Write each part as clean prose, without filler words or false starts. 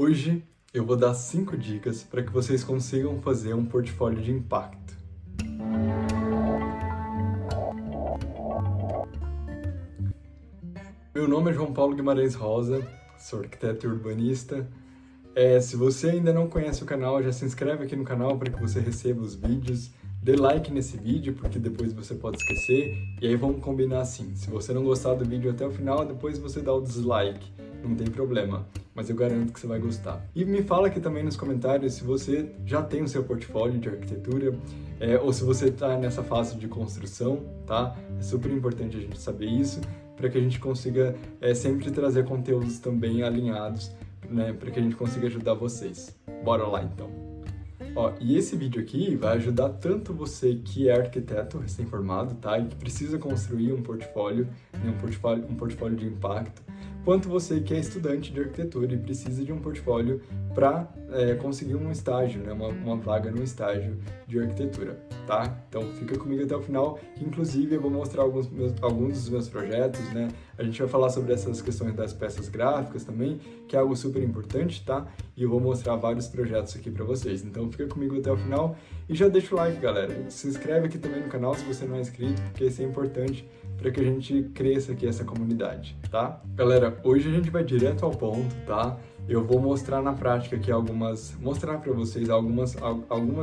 Hoje eu vou dar 5 dicas para que vocês consigam fazer um portfólio de impacto. Meu nome é João Paulo Guimarães Rosa, sou arquiteto e urbanista. Se você ainda não conhece o canal, já se inscreve aqui no canal para que você receba os vídeos. Dê like nesse vídeo, porque depois você pode esquecer. E aí vamos combinar assim, se você não gostar do vídeo até o final, depois você dá o dislike. Não tem problema, mas eu garanto que você vai gostar. E me fala aqui também nos comentários se você já tem o seu portfólio de arquitetura, ou se você está nessa fase de construção, tá? É super importante a gente saber isso, para que a gente consiga sempre trazer conteúdos também alinhados, né? Para que a gente consiga ajudar vocês. Bora lá então! E esse vídeo aqui vai ajudar tanto você que é arquiteto recém-formado, tá? E que precisa construir um portfólio, né? um portfólio de impacto, quanto você que é estudante de arquitetura e precisa de um portfólio para conseguir um estágio, né? uma vaga no estágio de arquitetura, tá? Então fica comigo até o final, que inclusive eu vou mostrar alguns dos meus projetos, né? A gente vai falar sobre essas questões das peças gráficas também, que é algo super importante, tá? E eu vou mostrar vários projetos aqui para vocês. Então fica comigo até o final e já deixa o like, galera. Se inscreve aqui também no canal se você não é inscrito, porque isso é importante para que a gente cresça aqui essa comunidade, tá? Galera, hoje a gente vai direto ao ponto, tá? Eu vou mostrar na prática aqui mostrar para vocês algumas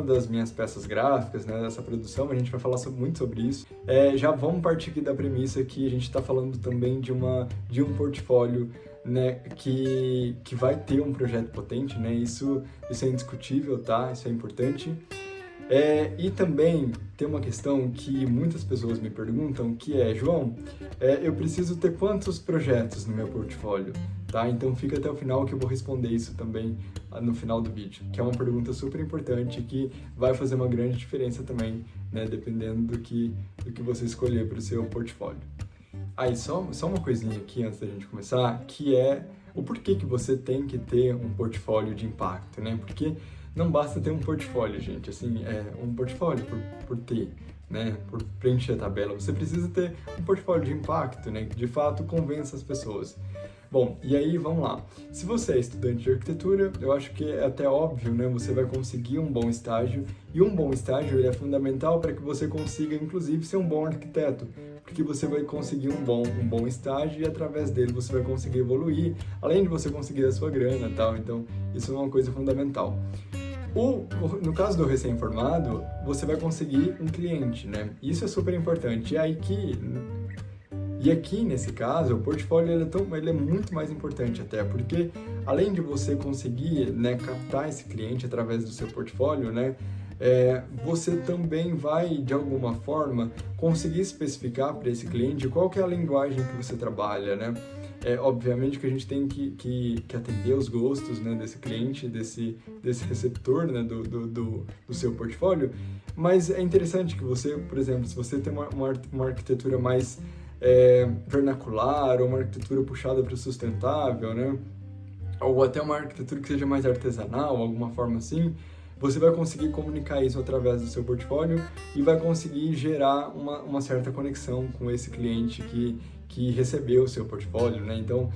das minhas peças gráficas, né, dessa produção. A gente vai falar muito sobre isso. Já vamos partir aqui da premissa que a gente está falando também de um portfólio, né, que vai ter um projeto potente, né? Isso é indiscutível, tá? Isso é importante. E também tem uma questão que muitas pessoas me perguntam, que é, João, eu preciso ter quantos projetos no meu portfólio, tá? Então fica até o final que eu vou responder isso também no final do vídeo, que é uma pergunta super importante que vai fazer uma grande diferença também, né, dependendo do que você escolher para o seu portfólio. E só uma coisinha aqui antes da gente começar, que é o porquê que você tem que ter um portfólio de impacto, né? Porque não basta ter um portfólio, gente, assim, um portfólio por ter, né, por preencher a tabela. Você precisa ter um portfólio de impacto, né, que de fato convença as pessoas. Bom, e aí vamos lá. Se você é estudante de arquitetura, eu acho que é até óbvio, né, você vai conseguir um bom estágio, e um bom estágio ele é fundamental para que você consiga, inclusive, ser um bom arquiteto, porque você vai conseguir um bom estágio e através dele você vai conseguir evoluir, além de você conseguir a sua grana e tal, então isso é uma coisa fundamental. No caso do recém-formado, você vai conseguir um cliente, né? Isso é super importante. E aqui, nesse caso, o portfólio ele é muito mais importante até, porque além de você conseguir, né, captar esse cliente através do seu portfólio, né, você também vai, de alguma forma, conseguir especificar para esse cliente qual que é a linguagem que você trabalha, né? Obviamente que a gente tem que atender os gostos, né, desse cliente, desse receptor, né, do seu portfólio, mas é interessante que você, por exemplo, se você tem uma arquitetura mais vernacular, ou uma arquitetura puxada para o sustentável, né, ou até uma arquitetura que seja mais artesanal, alguma forma assim, você vai conseguir comunicar isso através do seu portfólio e vai conseguir gerar uma certa conexão com esse cliente que recebeu o seu portfólio, né? Então,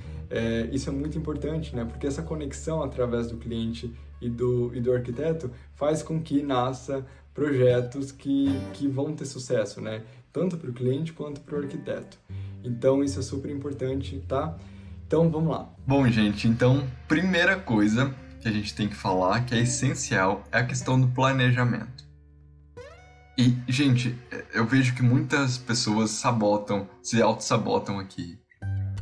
isso é muito importante, né? Porque essa conexão através do cliente e do arquiteto faz com que nasça projetos que vão ter sucesso, né? Tanto para o cliente quanto para o arquiteto. Então, isso é super importante, tá? Então, vamos lá. Bom, gente, então, primeira coisa que a gente tem que falar, que é essencial, é a questão do planejamento. E, gente, eu vejo que muitas pessoas se auto-sabotam aqui.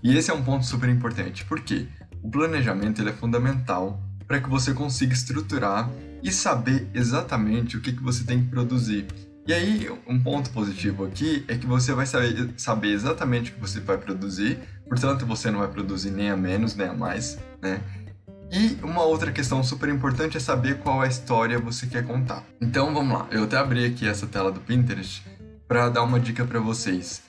E esse é um ponto super importante, porque o planejamento ele é fundamental para que você consiga estruturar e saber exatamente o que você tem que produzir. E aí, um ponto positivo aqui é que você vai saber exatamente o que você vai produzir, portanto, você não vai produzir nem a menos, nem a mais, né? E uma outra questão super importante é saber qual a história você quer contar. Então vamos lá, eu até abri aqui essa tela do Pinterest para dar uma dica para vocês.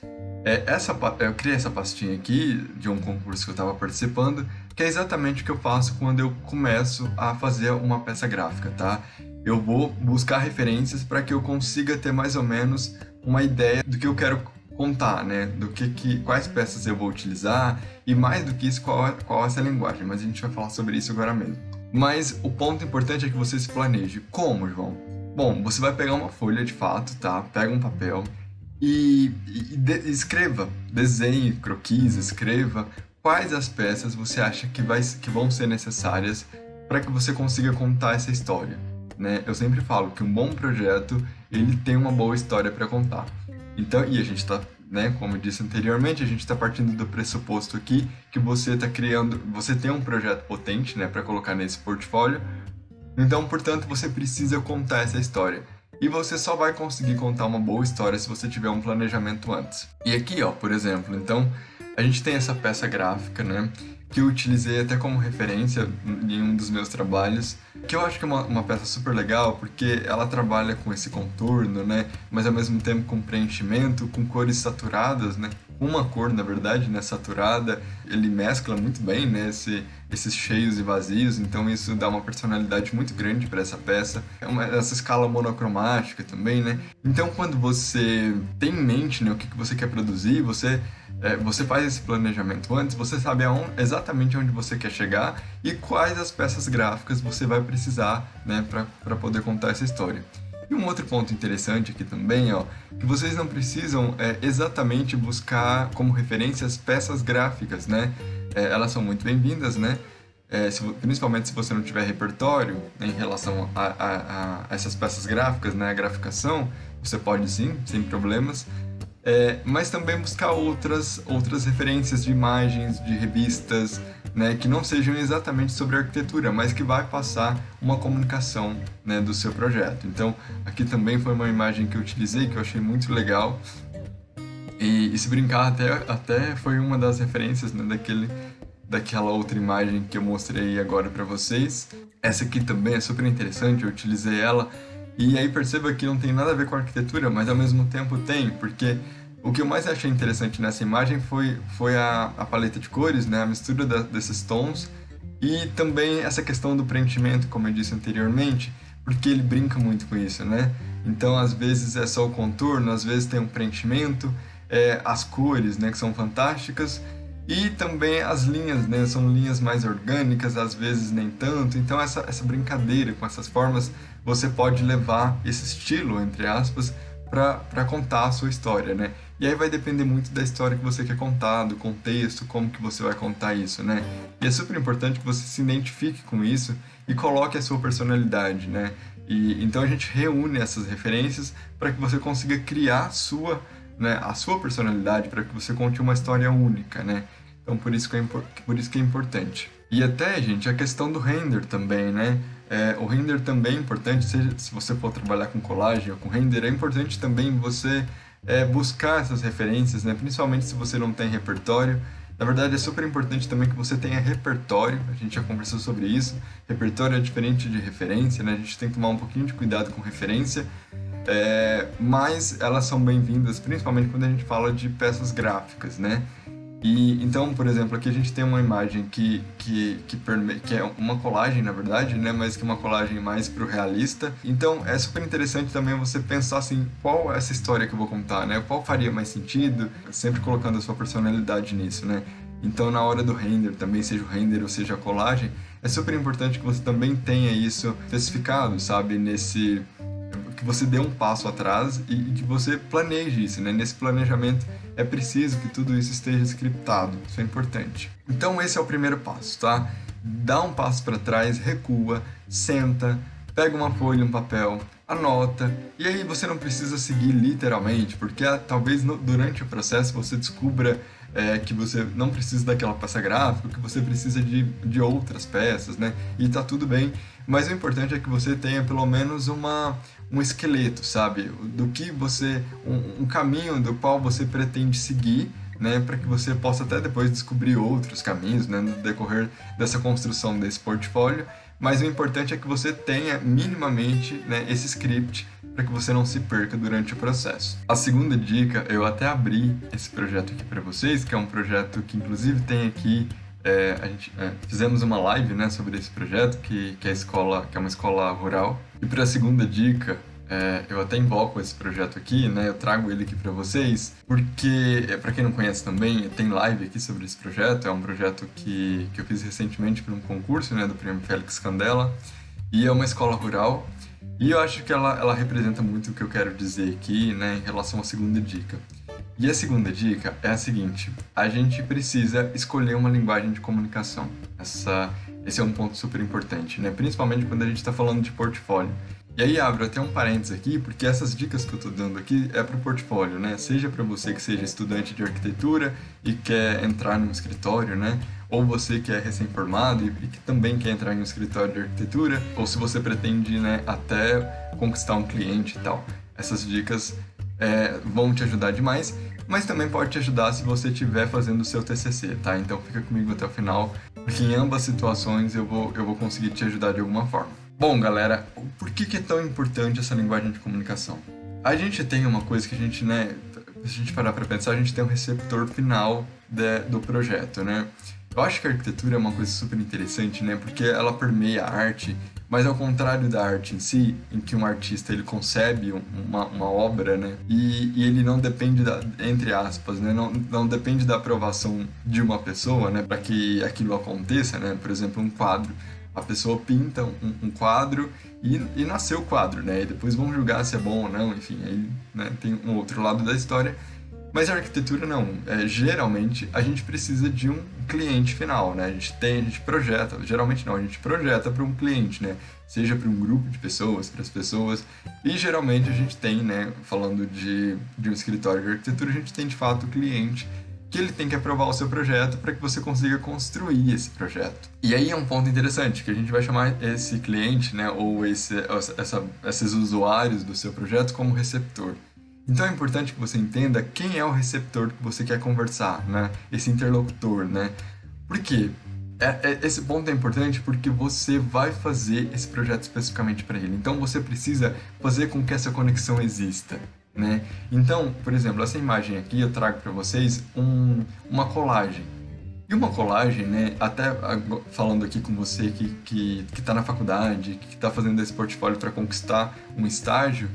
Eu criei essa pastinha aqui de um concurso que eu estava participando, que é exatamente o que eu faço quando eu começo a fazer uma peça gráfica, tá? Eu vou buscar referências para que eu consiga ter mais ou menos uma ideia do que eu quero contar, né? Quais peças eu vou utilizar e mais do que isso, qual é essa linguagem. Mas a gente vai falar sobre isso agora mesmo. Mas o ponto importante é que você se planeje. Como, João? Bom, você vai pegar uma folha de fato, tá? Pega um papel e escreva, desenhe croquis, escreva quais as peças você acha que vão ser necessárias para que você consiga contar essa história, né? Eu sempre falo que um bom projeto, ele tem uma boa história para contar. Então, e a gente está, né, como eu disse anteriormente, a gente está partindo do pressuposto aqui que você está criando, você tem um projeto potente, né, para colocar nesse portfólio. Então, portanto, você precisa contar essa história. E você só vai conseguir contar uma boa história se você tiver um planejamento antes. E aqui, ó, por exemplo, então, a gente tem essa peça gráfica, né, que eu utilizei até como referência em um dos meus trabalhos, que eu acho que é uma peça super legal, porque ela trabalha com esse contorno, né, mas ao mesmo tempo com preenchimento, com cores saturadas, né, uma cor, na verdade, né, saturada, ele mescla muito bem, né, esses cheios e vazios, então isso dá uma personalidade muito grande para essa peça. Essa escala monocromática também, né? Então, quando você tem em mente, né, o que você quer produzir, você faz esse planejamento antes, você sabe exatamente onde você quer chegar e quais as peças gráficas você vai precisar, né, para poder contar essa história. E um outro ponto interessante aqui também, ó, que vocês não precisam exatamente buscar como referência as peças gráficas, né? Elas são muito bem-vindas, né? Principalmente se você não tiver repertório, né, em relação a essas peças gráficas, né? A graficação, você pode sim, sem problemas. Mas também buscar outras referências de imagens, de revistas, né, que não sejam exatamente sobre arquitetura, mas que vai passar uma comunicação, né, do seu projeto. Então, aqui também foi uma imagem que eu utilizei, que eu achei muito legal, e se brincar, até foi uma das referências, né, daquela outra imagem que eu mostrei agora para vocês. Essa aqui também é super interessante, eu utilizei ela, e aí perceba que não tem nada a ver com arquitetura, mas ao mesmo tempo tem, porque o que eu mais achei interessante nessa imagem foi a paleta de cores, né, a mistura desses tons, e também essa questão do preenchimento, como eu disse anteriormente, porque ele brinca muito com isso, né? Então, às vezes é só o contorno, às vezes tem um preenchimento, as cores, né, que são fantásticas, e também as linhas, né, são linhas mais orgânicas, às vezes nem tanto. Então, essa brincadeira com essas formas, você pode levar esse estilo, entre aspas, para contar a sua história, né? E aí vai depender muito da história que você quer contar, do contexto, como que você vai contar isso, né? E é super importante que você se identifique com isso e coloque a sua personalidade, né? E então a gente reúne essas referências para que você consiga criar a sua personalidade, para que você conte uma história única, né? Então por isso que é importante. E até, gente, a questão do render também, né? O render também é importante, se você for trabalhar com colagem ou com render, é importante também você buscar essas referências, né? Principalmente se você não tem repertório. Na verdade, é super importante também que você tenha repertório, a gente já conversou sobre isso. Repertório é diferente de referência, né? A gente tem que tomar um pouquinho de cuidado com referência, mas elas são bem-vindas, principalmente quando a gente fala de peças gráficas, né? E então, por exemplo, aqui a gente tem uma imagem que é uma colagem, na verdade, né? Mas que é uma colagem mais pro realista. Então, é super interessante também você pensar assim, qual é essa história que eu vou contar, né? Qual faria mais sentido? Sempre colocando a sua personalidade nisso, né? Então, na hora do render, também seja o render ou seja a colagem, é super importante que você também tenha isso especificado, sabe? Que você dê um passo atrás e que você planeje isso, né? Nesse planejamento é preciso que tudo isso esteja scriptado, isso é importante. Então esse é o primeiro passo, tá? Dá um passo para trás, recua, senta, pega uma folha, um papel, anota, e aí você não precisa seguir literalmente, porque talvez durante o processo você descubra que você não precisa daquela peça gráfica, que você precisa de outras peças, né? E tá tudo bem, mas o importante é que você tenha pelo menos um esqueleto, sabe? Do que um caminho do qual você pretende seguir, né? Para que você possa até depois descobrir outros caminhos, né? No decorrer dessa construção desse portfólio. Mas o importante é que você tenha minimamente, né, esse script para que você não se perca durante o processo. A segunda dica, eu até abri esse projeto aqui para vocês, que é um projeto que inclusive tem aqui, fizemos uma live, né, sobre esse projeto, que é uma escola rural. E para a segunda dica, Eu até invoco esse projeto aqui, né? Eu trago ele aqui para vocês, porque, para quem não conhece também, tem live aqui sobre esse projeto. É um projeto que eu fiz recentemente para um concurso, né, do Prêmio Félix Candela, e é uma escola rural. E eu acho que ela representa muito o que eu quero dizer aqui, né, em relação à segunda dica. E a segunda dica é a seguinte: a gente precisa escolher uma linguagem de comunicação. Esse é um ponto super importante, né? Principalmente quando a gente está falando de portfólio. E aí abro até um parênteses aqui, porque essas dicas que eu estou dando aqui é para o portfólio, né? Seja para você que seja estudante de arquitetura e quer entrar num escritório, né? Ou você que é recém-formado e que também quer entrar em um escritório de arquitetura, ou se você pretende, né, até conquistar um cliente e tal. Essas dicas vão te ajudar demais, mas também pode te ajudar se você estiver fazendo o seu TCC, tá? Então fica comigo até o final, porque em ambas situações eu vou conseguir te ajudar de alguma forma. Bom, galera, por que é tão importante essa linguagem de comunicação? A gente tem uma coisa que a gente, né, se a gente parar para pensar, a gente tem um receptor final do projeto, né? Eu acho que a arquitetura é uma coisa super interessante, né? Porque ela permeia a arte, mas ao contrário da arte em si, em que um artista ele concebe uma obra, né? E ele não depende entre aspas, né? Não depende da aprovação de uma pessoa, né? Para que aquilo aconteça, né? Por exemplo, um quadro. A pessoa pinta um quadro e nasceu o quadro, né? E depois vão julgar se é bom ou não, enfim, aí, né, tem um outro lado da história. Mas a arquitetura não. Geralmente a gente precisa de um cliente final, né? A gente projeta, geralmente não, a gente projeta para um cliente, né? Seja para um grupo de pessoas, para as pessoas. E geralmente a gente tem, né? Falando de um escritório de arquitetura, a gente tem de fato o cliente que ele tem que aprovar o seu projeto para que você consiga construir esse projeto. E aí é um ponto interessante, que a gente vai chamar esse cliente, né? Ou esses usuários do seu projeto como receptor. Então é importante que você entenda quem é o receptor que você quer conversar, né? Esse interlocutor, né? Por quê? Esse ponto é importante porque você vai fazer esse projeto especificamente para ele. Então você precisa fazer com que essa conexão exista, né? Então, por exemplo, essa imagem aqui eu trago para vocês uma colagem. E uma colagem, né? Até falando aqui com você que está na faculdade, que está fazendo esse portfólio para conquistar um estágio,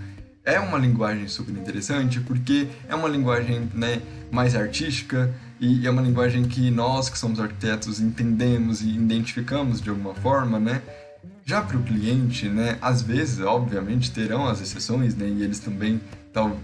é uma linguagem super interessante porque é uma linguagem, né, mais artística e é uma linguagem que nós, que somos arquitetos, entendemos e identificamos de alguma forma, né? Já para o cliente, né, às vezes, obviamente, terão as exceções, né, e eles também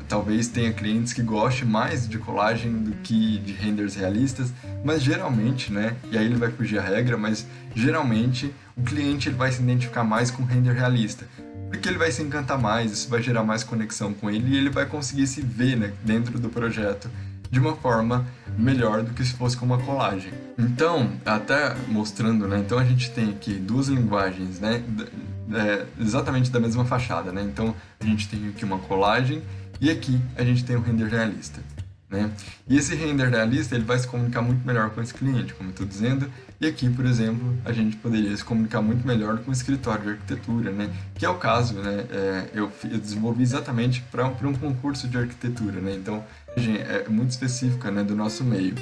talvez tenha clientes que gostem mais de colagem do que de renders realistas, mas geralmente, né, e aí ele vai fugir à regra, mas geralmente o cliente ele vai se identificar mais com render realista, porque ele vai se encantar mais, isso vai gerar mais conexão com ele e ele vai conseguir se ver, né, dentro do projeto de uma forma melhor do que se fosse com uma colagem. Então, até mostrando, né, então a gente tem aqui duas linguagens, né, exatamente da mesma fachada, né, então a gente tem aqui uma colagem e aqui a gente tem um render realista, né, e esse render realista ele vai se comunicar muito melhor com esse cliente, como eu estou dizendo, e aqui, por exemplo, a gente poderia se comunicar muito melhor com o escritório de arquitetura, né? Que é o caso, né? Eu desenvolvi exatamente para um concurso de arquitetura, né? Então, é muito específica, né, do nosso meio.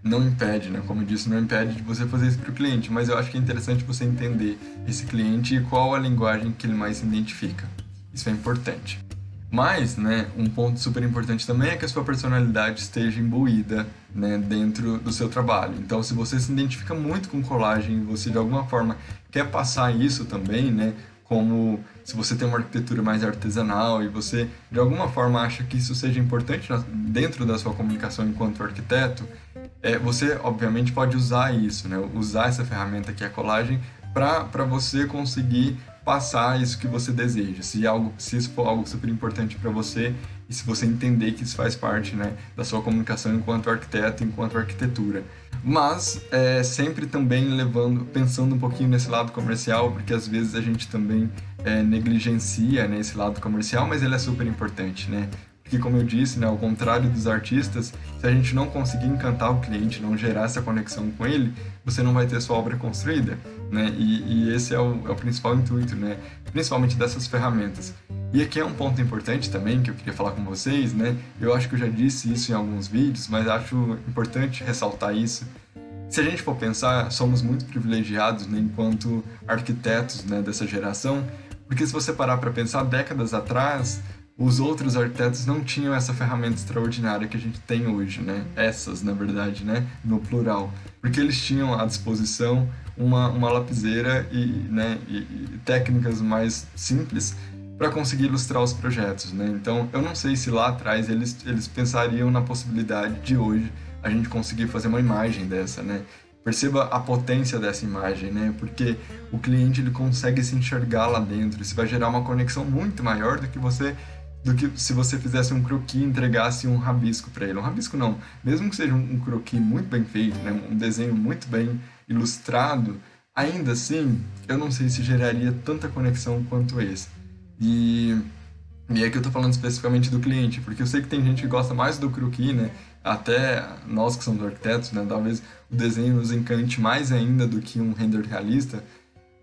Não impede, né? Como eu disse, não impede de você fazer isso para o cliente, mas eu acho que é interessante você entender esse cliente e qual a linguagem que ele mais se identifica. Isso é importante. Mas, né, um ponto super importante também é que a sua personalidade esteja imbuída, né, dentro do seu trabalho. Então, se você se identifica muito com colagem, você de alguma forma quer passar isso também, né, como se você tem uma arquitetura mais artesanal e você de alguma forma acha que isso seja importante dentro da sua comunicação enquanto arquiteto, você obviamente pode usar isso, né, usar essa ferramenta que é a colagem para você conseguir passar isso que você deseja, se isso for algo super importante para você e se você entender que isso faz parte, né, da sua comunicação enquanto arquiteto, enquanto arquitetura. Mas sempre também pensando um pouquinho nesse lado comercial, porque às vezes a gente também negligencia, né, esse lado comercial, mas ele é super importante, né? Porque, como eu disse, né, ao contrário dos artistas, se a gente não conseguir encantar o cliente, não gerar essa conexão com ele, você não vai ter sua obra construída, né? E esse é o principal intuito, né? Principalmente dessas ferramentas. E aqui é um ponto importante também que eu queria falar com vocês, né? Eu acho que eu já disse isso em alguns vídeos, mas acho importante ressaltar isso. Se a gente for pensar, somos muito privilegiados, né, enquanto arquitetos, né, dessa geração, Porque se você parar para pensar, décadas atrás, os outros arquitetos não tinham essa ferramenta extraordinária que a gente tem hoje, né? Essas, na verdade, né? No plural. Porque eles tinham à disposição uma lapiseira e técnicas mais simples para conseguir ilustrar os projetos, né? Então, eu não sei se lá atrás eles pensariam na possibilidade de hoje a gente conseguir fazer uma imagem dessa, né? Perceba a potência dessa imagem, né? Porque o cliente ele consegue se enxergar lá dentro. Isso vai gerar uma conexão muito maior do que se você fizesse um croquis e entregasse um rabisco para ele. Um rabisco não, mesmo que seja um croquis muito bem feito, né? Um desenho muito bem ilustrado, ainda assim, eu não sei se geraria tanta conexão quanto esse. E aqui eu tô falando especificamente do cliente, porque eu sei que tem gente que gosta mais do croquis, né? Até nós que somos arquitetos, né? Talvez o desenho nos encante mais ainda do que um render realista,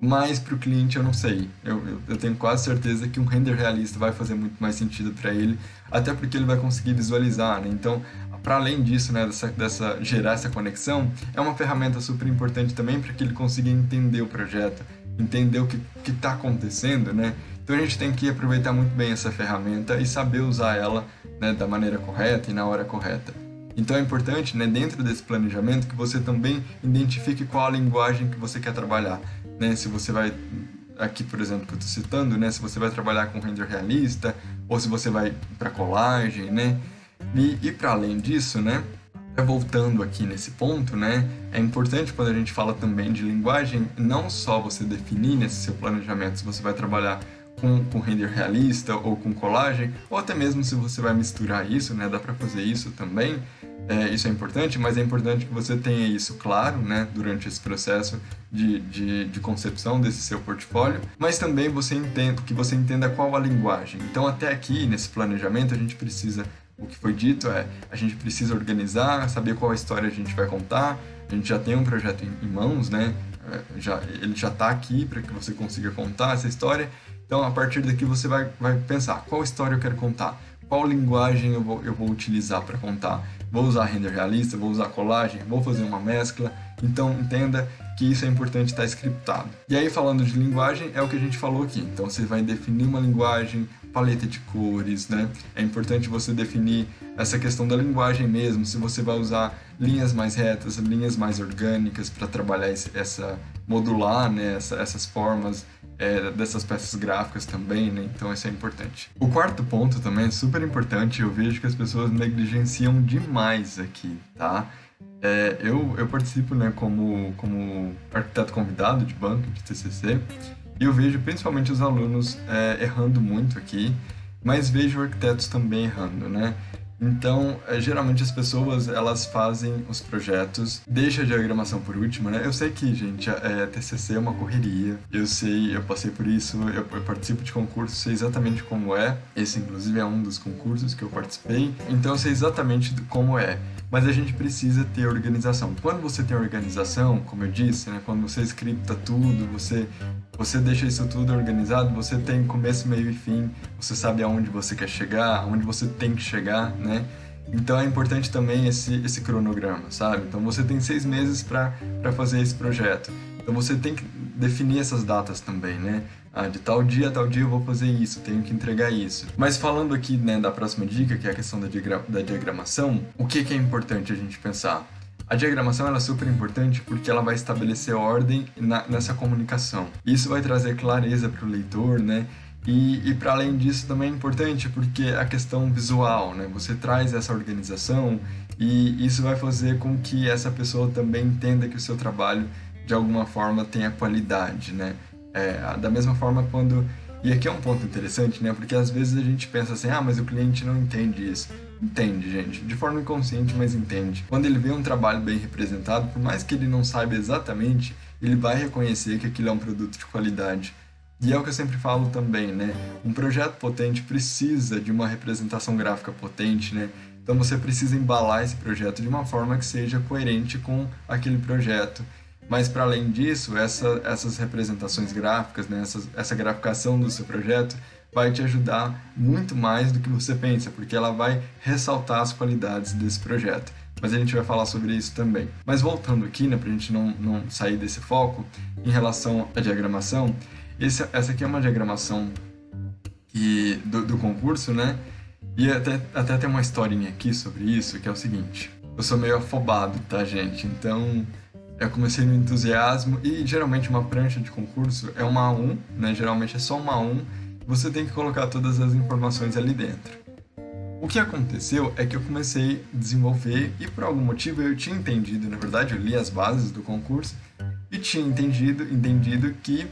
mas para o cliente eu não sei. Eu tenho quase certeza que um render realista vai fazer muito mais sentido para ele, até porque ele vai conseguir visualizar, né? Então, para além disso, né, gerar essa conexão, é uma ferramenta super importante também para que ele consiga entender o projeto, entender o que está acontecendo, né? Então a gente tem que aproveitar muito bem essa ferramenta e saber usar ela, né, da maneira correta e na hora correta. Então é importante, né, dentro desse planejamento, que você também identifique qual a linguagem que você quer trabalhar, né? Se você vai, aqui por exemplo que eu estou citando, né, se você vai trabalhar com render realista ou se você vai para colagem, né? E para além disso, né, voltando aqui nesse ponto, né, é importante quando a gente fala também de linguagem, não só você definir nesse seu planejamento se você vai trabalhar com render realista ou com colagem, ou até mesmo se você vai misturar isso, né, dá para fazer isso também, isso é importante, mas é importante que você tenha isso claro, né, durante esse processo de concepção desse seu portfólio, mas também que você entenda qual a linguagem. Então até aqui, nesse planejamento, a gente precisa, o que foi dito a gente precisa organizar, saber qual a história a gente vai contar, a gente já tem um projeto em mãos, né, ele já está aqui para que você consiga contar essa história. Então, a partir daqui você vai pensar qual história eu quero contar, qual linguagem eu vou utilizar para contar. Vou usar render realista, vou usar colagem, vou fazer uma mescla. Então, entenda que isso é importante estar scriptado. E aí, falando de linguagem, é o que a gente falou aqui. Então, você vai definir uma linguagem, paleta de cores, né? É importante você definir essa questão da linguagem mesmo, se você vai usar linhas mais retas, linhas mais orgânicas para trabalhar modular, né? Essas formas dessas peças gráficas também, né? Então isso é importante. O quarto ponto também é super importante, eu vejo que as pessoas negligenciam demais aqui, tá? Eu participo, né, como arquiteto convidado de banca de TCC, e eu vejo principalmente os alunos errando muito aqui, mas vejo arquitetos também errando, né? Então, geralmente as pessoas, elas fazem os projetos, deixa a diagramação por último, né? Eu sei que, gente, TCC é uma correria, eu sei, eu passei por isso, eu participo de concursos, sei exatamente como é, esse inclusive é um dos concursos que eu participei, então eu sei exatamente como é. Mas a gente precisa ter organização. Quando você tem organização, como eu disse, né, quando você scripta tudo, você deixa isso tudo organizado, você tem começo, meio e fim, você sabe aonde você quer chegar, aonde você tem que chegar, né? Então é importante também esse cronograma, sabe? Então você tem 6 meses para fazer esse projeto. Então você tem que definir essas datas também, né? De tal dia a tal dia eu vou fazer isso, tenho que entregar isso. Mas falando aqui, né, da próxima dica, que é a questão da diagramação, o que é importante a gente pensar? A diagramação ela é super importante porque ela vai estabelecer ordem nessa comunicação. Isso vai trazer clareza para o leitor, né? E para além disso também é importante porque a questão visual, né? Você traz essa organização e isso vai fazer com que essa pessoa também entenda que o seu trabalho de alguma forma tenha qualidade, né? Da mesma forma quando... E aqui é um ponto interessante, né? Porque às vezes a gente pensa assim, mas o cliente não entende isso. Entende, gente. De forma inconsciente, mas entende. Quando ele vê um trabalho bem representado, por mais que ele não saiba exatamente, ele vai reconhecer que aquilo é um produto de qualidade. E é o que eu sempre falo também, né? Um projeto potente precisa de uma representação gráfica potente, né? Então você precisa embalar esse projeto de uma forma que seja coerente com aquele projeto. Mas, para além disso, essas representações gráficas, né, essa graficação do seu projeto vai te ajudar muito mais do que você pensa, porque ela vai ressaltar as qualidades desse projeto. Mas a gente vai falar sobre isso também. Mas voltando aqui, né, para a gente não sair desse foco, em relação à diagramação, Essa aqui é uma diagramação do concurso, né? E até tem uma historinha aqui sobre isso, que é o seguinte. Eu sou meio afobado, tá, gente? Então, eu comecei no entusiasmo e geralmente uma prancha de concurso é uma A1, né? Geralmente é só uma A1. Você tem que colocar todas as informações ali dentro. O que aconteceu é que eu comecei a desenvolver e por algum motivo eu tinha entendido, na verdade eu li as bases do concurso e tinha entendido que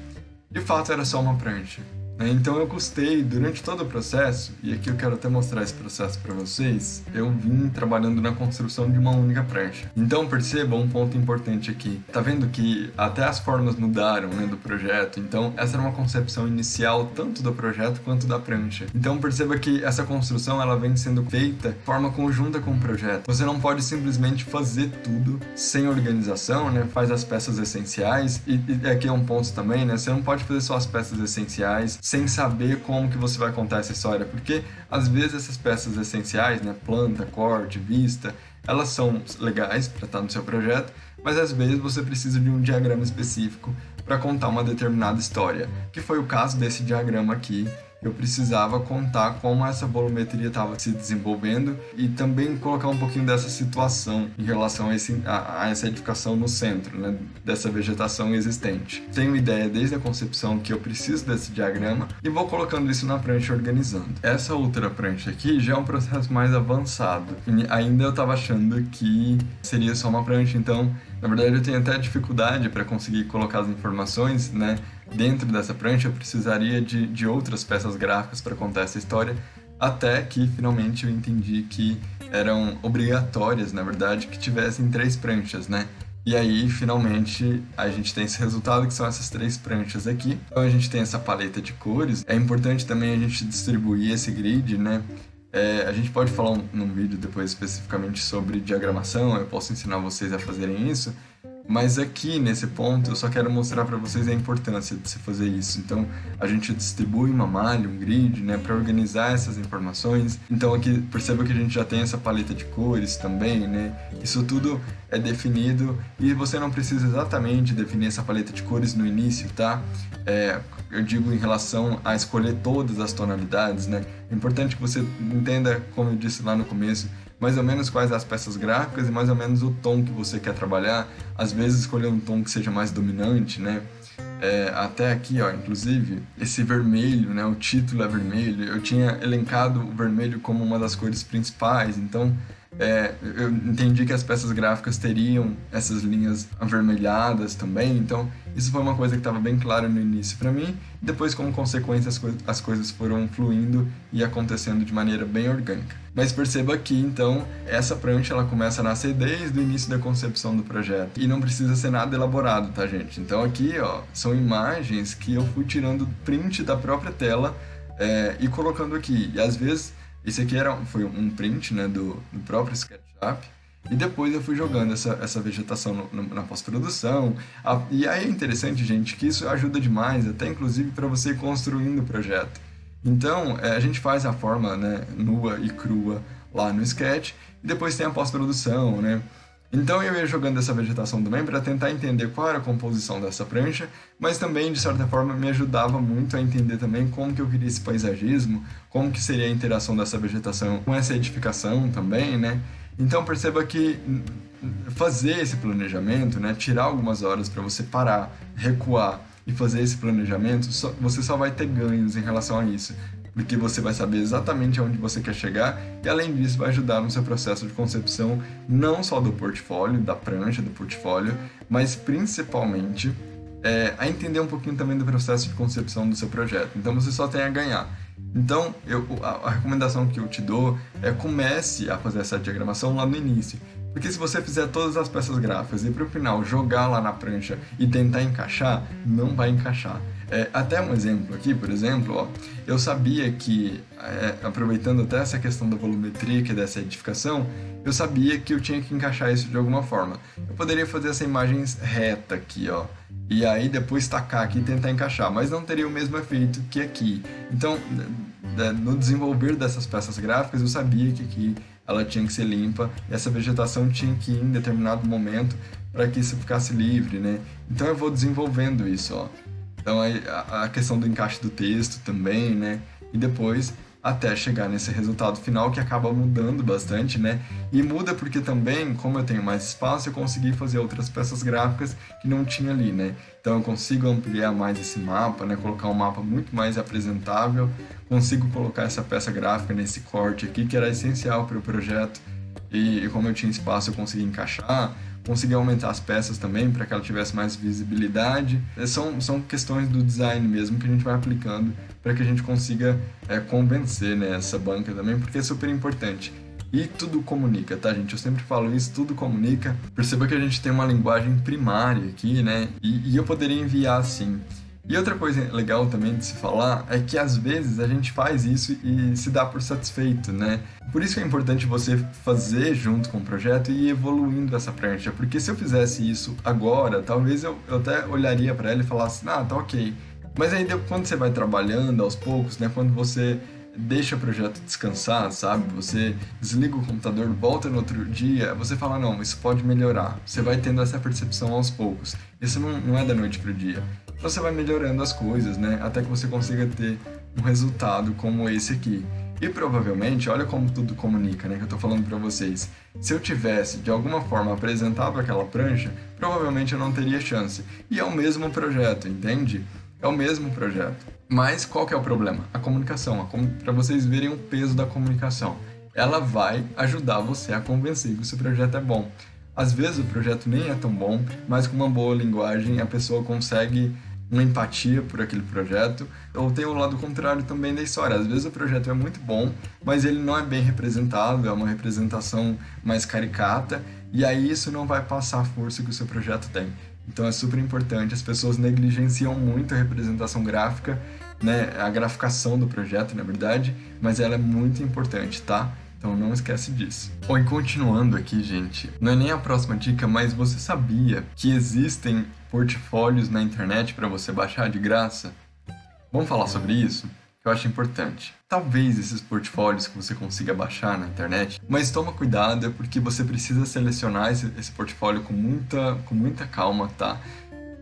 de fato era só uma prancha. Então eu custei durante todo o processo, e aqui eu quero até mostrar esse processo para vocês, eu vim trabalhando na construção de uma única prancha. Então percebam um ponto importante aqui. Tá vendo que até as formas mudaram, né, do projeto? Então essa era uma concepção inicial tanto do projeto quanto da prancha. Então perceba que essa construção ela vem sendo feita de forma conjunta com o projeto. Você não pode simplesmente fazer tudo sem organização, né? Faz as peças essenciais, e aqui é um ponto também, né? Você não pode fazer só as peças essenciais sem saber como que você vai contar essa história, porque às vezes essas peças essenciais, né, planta, corte, vista, elas são legais para estar no seu projeto, mas às vezes você precisa de um diagrama específico para contar uma determinada história, que foi o caso desse diagrama aqui. Eu precisava contar como essa volumetria estava se desenvolvendo e também colocar um pouquinho dessa situação em relação a essa edificação no centro, né, dessa vegetação existente. Tenho ideia desde a concepção que eu preciso desse diagrama e vou colocando isso na prancha organizando. Essa outra prancha aqui já é um processo mais avançado. Ainda eu estava achando que seria só uma prancha, então na verdade eu tenho até dificuldade para conseguir colocar as informações, né? Dentro dessa prancha eu precisaria de outras peças gráficas para contar essa história, até que finalmente eu entendi que eram obrigatórias, na verdade, que tivessem 3 pranchas, né? E aí, finalmente, a gente tem esse resultado, que são essas 3 pranchas aqui. Então a gente tem essa paleta de cores. É importante também a gente distribuir esse grid, né? A gente pode falar num vídeo depois especificamente sobre diagramação, eu posso ensinar vocês a fazerem isso. Mas aqui, nesse ponto, eu só quero mostrar para vocês a importância de se fazer isso. Então, a gente distribui uma malha, um grid, né, para organizar essas informações. Então, aqui, perceba que a gente já tem essa paleta de cores também, né? Isso tudo é definido e você não precisa exatamente definir essa paleta de cores no início, tá? Eu digo em relação a escolher todas as tonalidades, né? É importante que você entenda, como eu disse lá no começo, mais ou menos quais as peças gráficas e mais ou menos o tom que você quer trabalhar. Às vezes escolher um tom que seja mais dominante, né? Até aqui, ó, inclusive, esse vermelho, né? O título é vermelho. Eu tinha elencado o vermelho como uma das cores principais, então eu entendi que as peças gráficas teriam essas linhas avermelhadas também, então isso foi uma coisa que estava bem clara no início para mim. Depois, como consequência, as coisas foram fluindo e acontecendo de maneira bem orgânica. Mas perceba que, então, essa prancha ela começa a nascer desde o início da concepção do projeto e não precisa ser nada elaborado, tá, gente? Então aqui, ó, são imagens que eu fui tirando print da própria tela e colocando aqui. E às vezes esse aqui foi um print, né, do próprio SketchUp, e depois eu fui jogando essa vegetação na pós-produção. E aí é interessante, gente, que isso ajuda demais, até inclusive para você ir construindo o projeto. Então, a gente faz a forma, né, nua e crua lá no Sketch, e depois tem a pós-produção, né? Então eu ia jogando essa vegetação também para tentar entender qual era a composição dessa prancha, mas também, de certa forma, me ajudava muito a entender também como que eu queria esse paisagismo, como que seria a interação dessa vegetação com essa edificação também, né? Então perceba que fazer esse planejamento, né, tirar algumas horas para você parar, recuar e fazer esse planejamento, você só vai ter ganhos em relação a isso. Porque você vai saber exatamente aonde você quer chegar e, além disso, vai ajudar no seu processo de concepção, não só do portfólio, da prancha, do portfólio, mas principalmente a entender um pouquinho também do processo de concepção do seu projeto. Então, você só tem a ganhar. Então, a recomendação que eu te dou é comece a fazer essa diagramação lá no início. Porque se você fizer todas as peças gráficas e para o final jogar lá na prancha e tentar encaixar, não vai encaixar. Até um exemplo aqui, por exemplo, ó, eu sabia que, aproveitando até essa questão da volumetria e dessa edificação, eu sabia que eu tinha que encaixar isso de alguma forma. Eu poderia fazer essa imagem reta aqui, ó, e aí depois tacar aqui e tentar encaixar, mas não teria o mesmo efeito que aqui. Então, no desenvolver dessas peças gráficas, eu sabia que aqui ela tinha que ser limpa, e essa vegetação tinha que ir em determinado momento para que isso ficasse livre, né? Então eu vou desenvolvendo isso, ó. Então, aí, a questão do encaixe do texto também, né? E depois, até chegar nesse resultado final que acaba mudando bastante, né? E muda porque também, como eu tenho mais espaço, eu consegui fazer outras peças gráficas que não tinha ali, né? Então, eu consigo ampliar mais esse mapa, né? Colocar um mapa muito mais apresentável, consigo colocar essa peça gráfica nesse corte aqui, que era essencial para o projeto. E como eu tinha espaço, eu consegui encaixar, consegui aumentar as peças também para que ela tivesse mais visibilidade. São questões do design mesmo que a gente vai aplicando para que a gente consiga convencer, né, essa banca também, porque é super importante. E tudo comunica, tá, gente? Eu sempre falo isso, tudo comunica. Perceba que a gente tem uma linguagem primária aqui, né? E eu poderia enviar assim. E outra coisa legal também de se falar é que às vezes a gente faz isso e se dá por satisfeito, né? Por isso que é importante você fazer junto com o projeto e ir evoluindo essa prancha, porque se eu fizesse isso agora, talvez eu até olharia para ela e falasse, ah, tá ok. Mas aí quando você vai trabalhando aos poucos, né? Quando você deixa o projeto descansar, sabe? Você desliga o computador, volta no outro dia, você fala, não, isso pode melhorar. Você vai tendo essa percepção aos poucos. Isso não é da noite pro dia. Então você vai melhorando as coisas, né? Até que você consiga ter um resultado como esse aqui. E provavelmente, olha como tudo comunica, né? Que eu tô falando pra vocês. Se eu tivesse, de alguma forma, apresentado aquela prancha, provavelmente eu não teria chance. E é o mesmo projeto, entende? É o mesmo projeto. Mas qual que é o problema? A comunicação. Para vocês verem o peso da comunicação. Ela vai ajudar você a convencer que o seu projeto é bom. Às vezes o projeto nem é tão bom, mas com uma boa linguagem a pessoa consegue uma empatia por aquele projeto. Ou tem o lado contrário também da história. Às vezes o projeto é muito bom, mas ele não é bem representado, é uma representação mais caricata, e aí isso não vai passar a força que o seu projeto tem. Então é super importante, as pessoas negligenciam muito a representação gráfica, né, a graficação do projeto, na verdade, mas ela é muito importante, tá? Então não esquece disso. Bom, e continuando aqui, gente, não é nem a próxima dica, mas você sabia que existem portfólios na internet para você baixar de graça? Vamos falar sobre isso? Que eu acho importante. Talvez esses portfólios que você consiga baixar na internet, mas toma cuidado porque você precisa selecionar esse portfólio com muita calma, tá?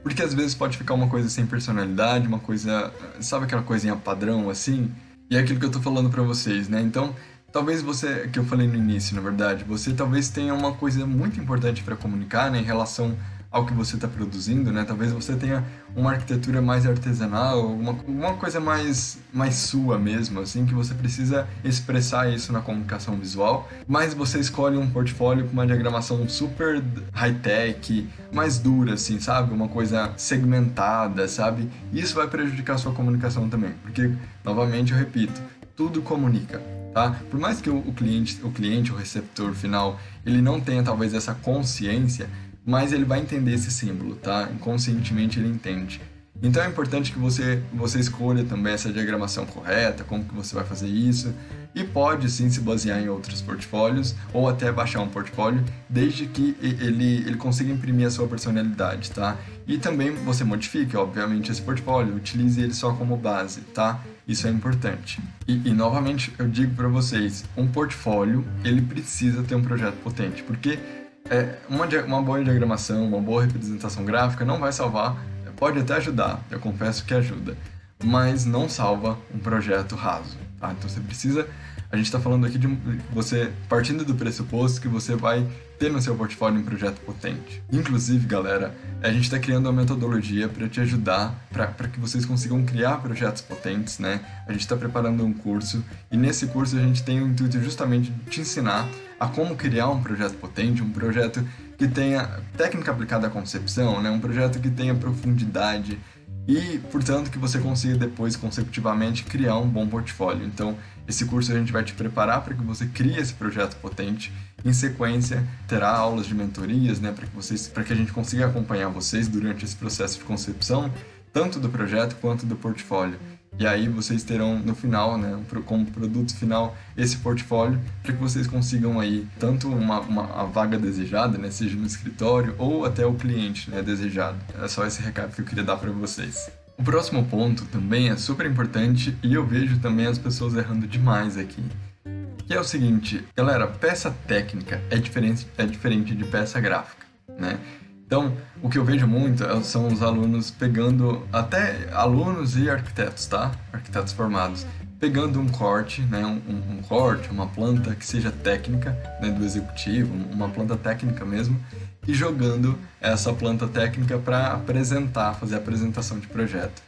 Porque às vezes pode ficar uma coisa sem personalidade, uma coisa, sabe aquela coisinha padrão assim? E é aquilo que eu tô falando pra vocês, né? Então, talvez você, que eu falei no início, na verdade, você talvez tenha uma coisa muito importante para comunicar, né, em relação ao que você está produzindo, né? Talvez você tenha uma arquitetura mais artesanal, uma coisa mais sua mesmo, assim, que você precisa expressar isso na comunicação visual, mas você escolhe um portfólio com uma diagramação super high-tech, mais dura, assim, sabe? Uma coisa segmentada, sabe? E isso vai prejudicar a sua comunicação também, porque, novamente, eu repito, tudo comunica. Tá? Por mais que o cliente, o receptor final, ele não tenha talvez essa consciência, mas ele vai entender esse símbolo, tá? Inconscientemente ele entende. Então é importante que você escolha também essa diagramação correta, como que você vai fazer isso, e pode sim se basear em outros portfólios, ou até baixar um portfólio, desde que ele consiga imprimir a sua personalidade, tá? E também você modifique, obviamente, esse portfólio, utilize ele só como base, tá? Isso é importante. E novamente eu digo para vocês, um portfólio, ele precisa ter um projeto potente, porque uma boa diagramação, uma boa representação gráfica não vai salvar, pode até ajudar, eu confesso que ajuda, mas não salva um projeto raso, tá? Então você precisa, a gente está falando aqui de você, partindo do pressuposto que você vai ter no seu portfólio um projeto potente. Inclusive, galera, a gente está criando uma metodologia para te ajudar, para que vocês consigam criar projetos potentes, né? A gente está preparando um curso, e nesse curso a gente tem o intuito justamente de te ensinar a como criar um projeto potente, um projeto que tenha técnica aplicada à concepção, né? Um projeto que tenha profundidade e, portanto, que você consiga depois, consecutivamente, criar um bom portfólio. Então, esse curso a gente vai te preparar para que você crie esse projeto potente. Em sequência, terá aulas de mentorias, né? Para que a gente consiga acompanhar vocês durante esse processo de concepção, tanto do projeto quanto do portfólio. E aí vocês terão no final, né, como produto final, esse portfólio para que vocês consigam aí tanto a vaga desejada, né, seja no escritório ou até o cliente, né, desejado. É só esse recado que eu queria dar para vocês. O próximo ponto também é super importante e eu vejo também as pessoas errando demais aqui. Que é o seguinte, galera, peça técnica é diferente de peça gráfica, né? Então, o que eu vejo muito são os alunos pegando, até alunos e arquitetos, tá? Arquitetos formados, pegando um corte, né? Um corte, uma planta que seja técnica, né? Do executivo, uma planta técnica mesmo, e jogando essa planta técnica para apresentar, fazer a apresentação de projeto.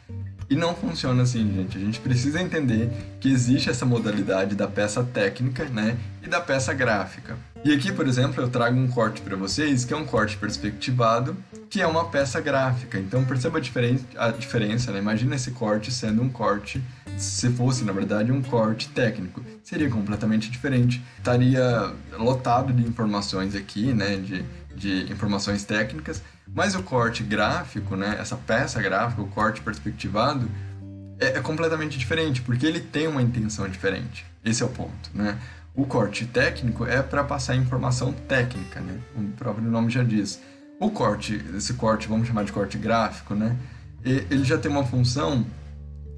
E não funciona assim, gente. A gente precisa entender que existe essa modalidade da peça técnica, né, e da peça gráfica. E aqui, por exemplo, eu trago um corte para vocês, que é um corte perspectivado, que é uma peça gráfica. Então, perceba a diferença, né? Imagina esse corte sendo um corte, se fosse, na verdade, um corte técnico. Seria completamente diferente. Estaria lotado de informações aqui, né, de informações técnicas, mas o corte gráfico, né, essa peça gráfica, o corte perspectivado, é completamente diferente, porque ele tem uma intenção diferente. Esse é o ponto, né? O corte técnico é para passar informação técnica, né? O próprio nome já diz. Esse corte, vamos chamar de corte gráfico, né? Ele já tem uma função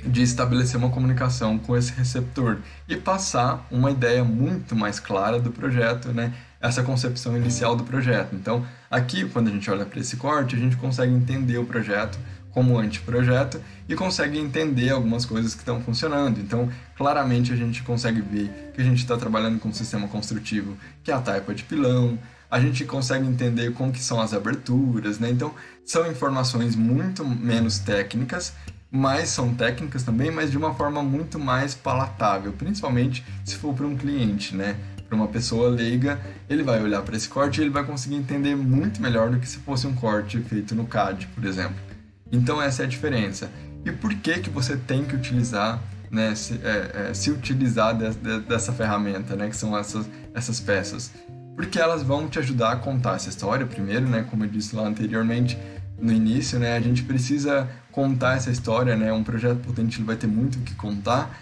de estabelecer uma comunicação com esse receptor e passar uma ideia muito mais clara do projeto, né? Essa concepção inicial do projeto. Então, aqui, quando a gente olha para esse corte, a gente consegue entender o projeto como anteprojeto e consegue entender algumas coisas que estão funcionando. Então, claramente a gente consegue ver que a gente está trabalhando com um sistema construtivo que é a taipa de pilão, a gente consegue entender como que são as aberturas, né? Então, são informações muito menos técnicas, mas são técnicas também, mas de uma forma muito mais palatável, principalmente se for para um cliente, né? Para uma pessoa leiga, ele vai olhar para esse corte e ele vai conseguir entender muito melhor do que se fosse um corte feito no CAD, por exemplo. Então essa é a diferença. E por que você tem que utilizar, né, se utilizar dessa ferramenta, né, que são essas peças? Porque elas vão te ajudar a contar essa história primeiro, né, como eu disse lá anteriormente, no início, né, a gente precisa contar essa história, né, um projeto potente ele vai ter muito o que contar,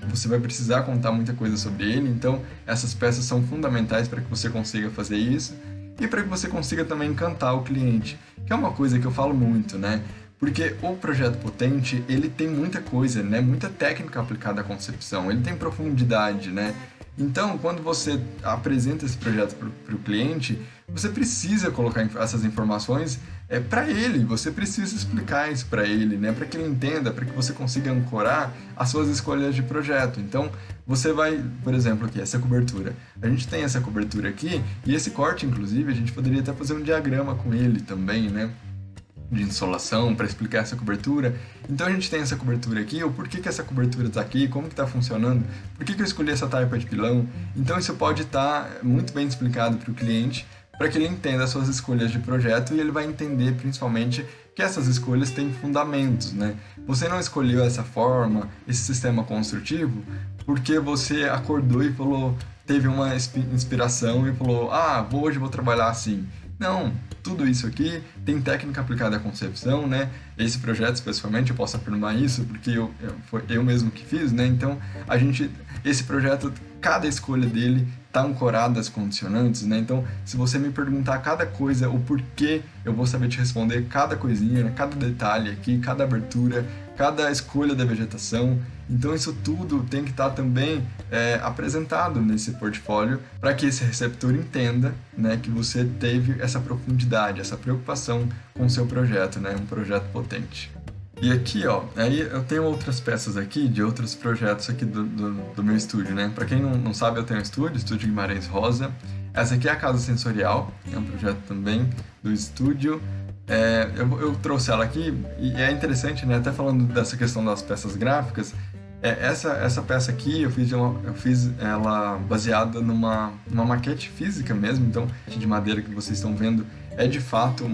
você vai precisar contar muita coisa sobre ele, então essas peças são fundamentais para que você consiga fazer isso e para que você consiga também encantar o cliente, que é uma coisa que eu falo muito, né? Porque o projeto potente, ele tem muita coisa, né? Muita técnica aplicada à concepção, ele tem profundidade, né? Então, quando você apresenta esse projeto para o cliente, você precisa colocar essas informações para ele, você precisa explicar isso para ele, né? Para que ele entenda, para que você consiga ancorar as suas escolhas de projeto. Então, você vai, por exemplo, aqui, essa cobertura. A gente tem essa cobertura aqui, e esse corte, inclusive, a gente poderia até fazer um diagrama com ele também, né? De insolação para explicar essa cobertura. Então a gente tem essa cobertura aqui, o porquê que essa cobertura está aqui, como que está funcionando, por que eu escolhi essa taipa de pilão. Então isso pode estar muito bem explicado para o cliente, para que ele entenda as suas escolhas de projeto e ele vai entender principalmente que essas escolhas têm fundamentos, né? Você não escolheu essa forma, esse sistema construtivo, porque você acordou e falou, teve uma inspiração e falou, hoje vou trabalhar assim. Não, tudo isso aqui tem técnica aplicada à concepção, né? Esse projeto, especificamente, eu posso afirmar isso porque foi eu mesmo que fiz, né? Então, esse projeto, cada escolha dele está ancorada às condicionantes, né? Então, se você me perguntar cada coisa, o porquê, eu vou saber te responder cada coisinha, né? Cada detalhe aqui, cada abertura, cada escolha da vegetação. Então, isso tudo tem que estar também apresentado nesse portfólio para que esse receptor entenda, né, que você teve essa profundidade, essa preocupação com o seu projeto, né? Um projeto potente. E aqui, ó, aí eu tenho outras peças aqui de outros projetos aqui do meu estúdio, né? Para quem não sabe, eu tenho um estúdio Guimarães Rosa. Essa aqui é a Casa Sensorial, é um projeto também do estúdio. Eu trouxe ela aqui e é interessante, né? Até falando dessa questão das peças gráficas, essa peça aqui eu fiz ela baseada numa maquete física mesmo, então de madeira que vocês estão vendo é de fato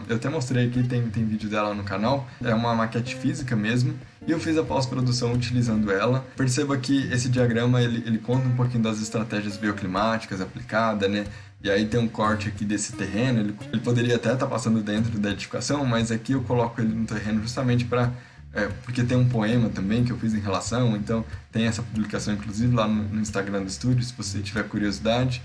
eu até mostrei aqui, tem vídeo dela no canal, é uma maquete física mesmo, e eu fiz a pós-produção utilizando ela. Perceba que esse diagrama ele conta um pouquinho das estratégias bioclimáticas aplicadas, né? E aí tem um corte aqui desse terreno, ele poderia até estar passando dentro da edificação, mas aqui eu coloco ele no terreno justamente porque tem um poema também que eu fiz em relação, então tem essa publicação inclusive lá no Instagram do estúdio, se você tiver curiosidade.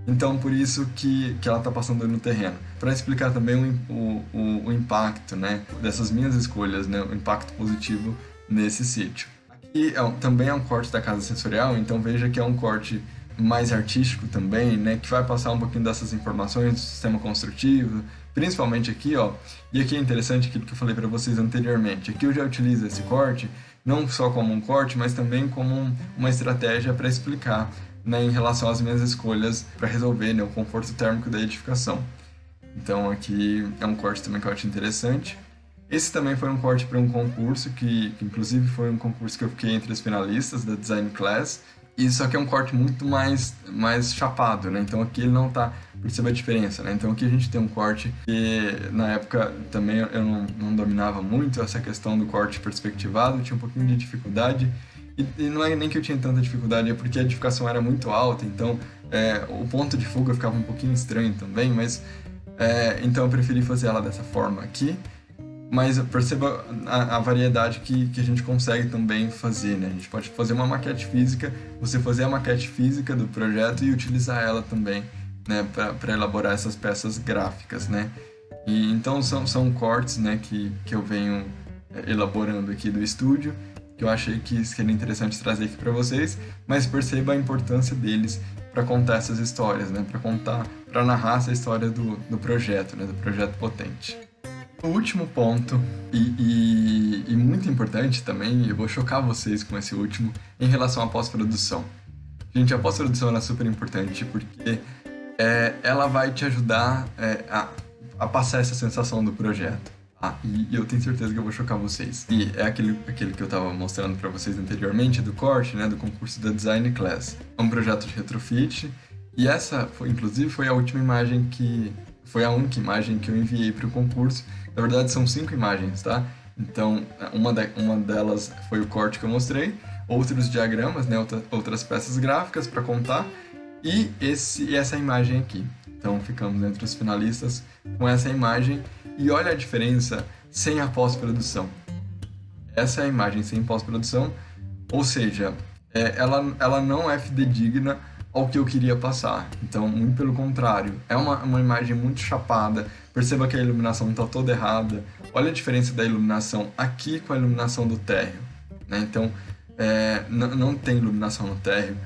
Então, por isso que ela está passando no terreno. Para explicar também o impacto, né, dessas minhas escolhas, né, o impacto positivo nesse sítio. Aqui também é um corte da Casa Sensorial, então veja que é um corte mais artístico também, né, que vai passar um pouquinho dessas informações do sistema construtivo, principalmente aqui, ó, e aqui é interessante aquilo que eu falei para vocês anteriormente. Aqui eu já utilizo esse corte não só como um corte, mas também como uma estratégia para explicar, né, em relação às minhas escolhas para resolver, né, o conforto térmico da edificação. Então aqui é um corte também que eu acho interessante. Esse também foi um corte para um concurso, que inclusive foi um concurso que eu fiquei entre os finalistas da Design Class. E só que é um corte muito mais chapado, né? Então aqui ele não tá, perceba a diferença, né? Então aqui a gente tem um corte que na época também eu não dominava muito essa questão do corte perspectivado, eu tinha um pouquinho de dificuldade. E não é nem que eu tinha tanta dificuldade, é porque a edificação era muito alta, então o ponto de fuga ficava um pouquinho estranho também, mas então eu preferi fazer ela dessa forma aqui. Mas perceba a variedade que a gente consegue também fazer, né? A gente pode fazer uma maquete física, você fazer a maquete física do projeto e utilizar ela também, né? Para elaborar essas peças gráficas, né? E então são cortes, né? Que eu venho elaborando aqui do estúdio, que eu achei que seria interessante trazer aqui para vocês, mas perceba a importância deles para contar essas histórias, né? Para narrar essa história do projeto, né? Do projeto potente. O último ponto, e muito importante também, eu vou chocar vocês com esse último, em relação à pós-produção. Gente, a pós-produção é super importante porque ela vai te ajudar a passar essa sensação do projeto. E eu tenho certeza que eu vou chocar vocês. E é aquele que eu estava mostrando para vocês anteriormente, do corte, né, do concurso da Design Class. É um projeto de retrofit, e essa, inclusive, foi a última imagem foi a única imagem que eu enviei para o concurso. Na verdade, são 5 imagens, tá? Então, uma delas foi o corte que eu mostrei, outros diagramas, né? Outras peças gráficas para contar, e essa imagem aqui. Então, ficamos entre os finalistas com essa imagem, e olha a diferença sem a pós-produção. Essa é a imagem sem pós-produção, ou seja, ela não é fidedigna ao que eu queria passar. Então, muito pelo contrário, é uma imagem muito chapada. Perceba que a iluminação está toda errada. Olha a diferença da iluminação aqui com a iluminação do térreo, né? Então, não tem iluminação no térreo.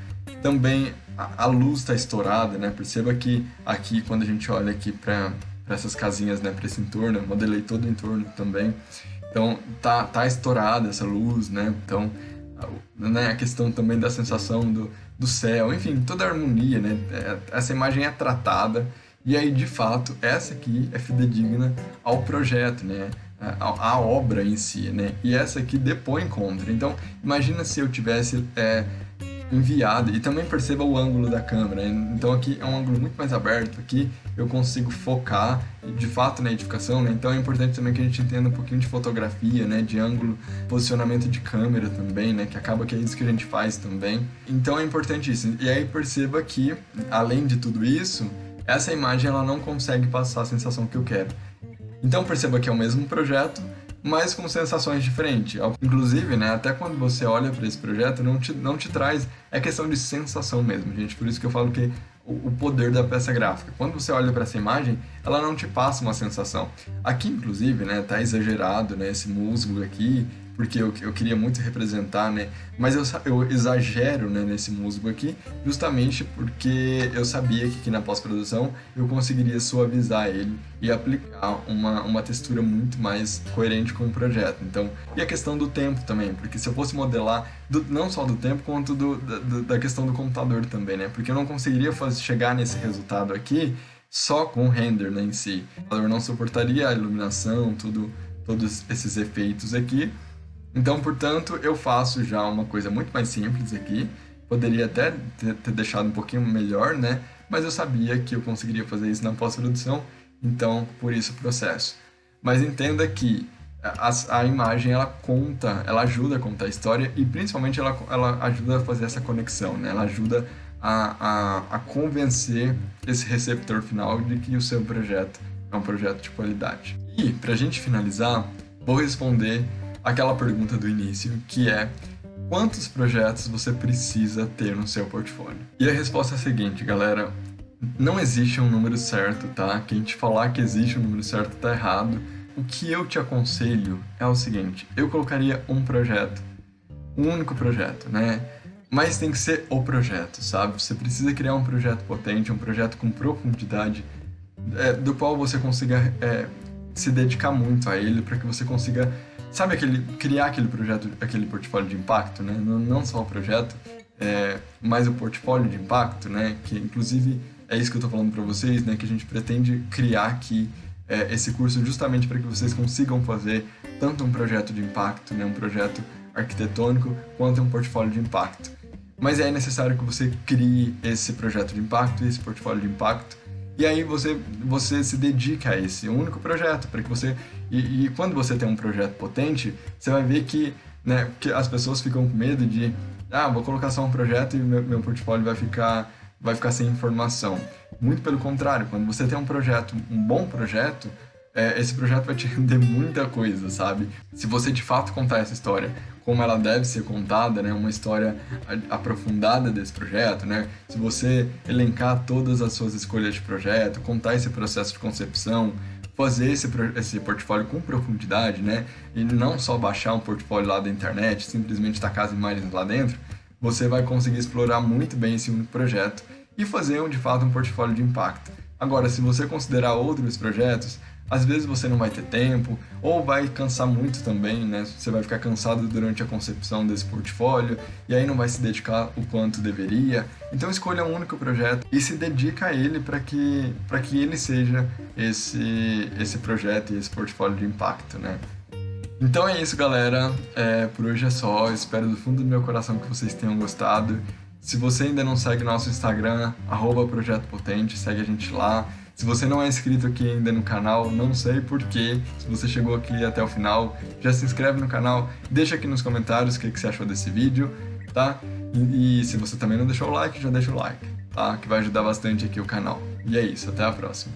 Também a luz está estourada, né? Perceba que aqui, quando a gente olha aqui para essas casinhas, né? Para esse entorno, eu modelei todo o entorno também. Então, tá estourada essa luz, né? Então, né, a questão também da sensação do céu, enfim, toda a harmonia, né? Essa imagem é tratada, e aí, de fato, essa aqui é fidedigna ao projeto, né? A obra em si, né? E essa aqui depõe contra. Então, imagina se eu tivesse enviado, e também perceba o ângulo da câmera. Então aqui é um ângulo muito mais aberto, aqui eu consigo focar de fato na edificação, né? Então é importante também que a gente entenda um pouquinho de fotografia, né? De ângulo, posicionamento de câmera também, né? Que acaba que é isso que a gente faz também. Então é importante isso. E aí perceba que, além de tudo isso, essa imagem ela não consegue passar a sensação que eu quero. Então perceba que é o mesmo projeto, mas com sensações diferentes. Inclusive, né, até quando você olha para esse projeto, não te traz... É questão de sensação mesmo, gente. Por isso que eu falo que o poder da peça gráfica. Quando você olha para essa imagem, ela não te passa uma sensação. Aqui, inclusive, né, tá exagerado, né, esse musgo aqui, porque eu queria muito representar, né, mas eu exagero, né, nesse musgo aqui, justamente porque eu sabia que aqui na pós-produção eu conseguiria suavizar ele e aplicar uma textura muito mais coerente com o projeto. Então, e a questão do tempo também, porque se eu fosse modelar não só do tempo, quanto da questão do computador também, né, porque eu não conseguiria chegar nesse resultado aqui só com o render, né, em si. O computador não suportaria a iluminação, todos esses efeitos aqui. Então, portanto, eu faço já uma coisa muito mais simples aqui. Poderia até ter deixado um pouquinho melhor, né? Mas eu sabia que eu conseguiria fazer isso na pós-produção, então, por isso o processo. Mas entenda que a imagem, ela ajuda a contar a história, e principalmente ela ajuda a fazer essa conexão, né? Ela ajuda a convencer esse receptor final de que o seu projeto é um projeto de qualidade. E, pra gente finalizar, vou responder aquela pergunta do início, que é: quantos projetos você precisa ter no seu portfólio? E a resposta é a seguinte, galera: não existe um número certo, tá? Quem te falar que existe um número certo tá errado. O que eu te aconselho é o seguinte: eu colocaria um projeto, um único projeto, né? Mas tem que ser o projeto, sabe? Você precisa criar um projeto potente, um projeto com profundidade, do qual você consiga se dedicar muito a ele, para que você consiga, sabe, criar aquele projeto, aquele portfólio de impacto, né? Não só o projeto, mas o portfólio de impacto, né? Que inclusive é isso que eu estou falando para vocês, né? Que a gente pretende criar aqui esse curso justamente para que vocês consigam fazer tanto um projeto de impacto, né? Um projeto arquitetônico, quanto um portfólio de impacto. Mas é necessário que você crie esse projeto de impacto, esse portfólio de impacto, e aí você se dedica a esse único projeto, para que você... E quando você tem um projeto potente, você vai ver que, né, que as pessoas ficam com medo de vou colocar só um projeto e meu portfólio vai ficar sem informação. Muito pelo contrário, quando você tem um projeto, um bom projeto, esse projeto vai te render muita coisa, sabe? Se você de fato contar essa história como ela deve ser contada, né? Uma história aprofundada desse projeto, né? Se você elencar todas as suas escolhas de projeto, contar esse processo de concepção, fazer esse portfólio com profundidade, né? E não só baixar um portfólio lá da internet, simplesmente tacar as imagens lá dentro, você vai conseguir explorar muito bem esse único projeto e fazer de fato um portfólio de impacto. Agora, se você considerar outros projetos, às vezes você não vai ter tempo, ou vai cansar muito também, né? Você vai ficar cansado durante a concepção desse portfólio, e aí não vai se dedicar o quanto deveria. Então escolha um único projeto e se dedica a ele para que ele seja esse projeto e esse portfólio de impacto, né? Então é isso, galera. Por hoje é só. Espero do fundo do meu coração que vocês tenham gostado. Se você ainda não segue nosso Instagram, @Projeto Potente, segue a gente lá. Se você não é inscrito aqui ainda no canal, não sei porquê. Se você chegou aqui até o final, já se inscreve no canal, deixa aqui nos comentários o que você achou desse vídeo, tá? E se você também não deixou o like, já deixa o like, tá? Que vai ajudar bastante aqui o canal. E é isso, até a próxima.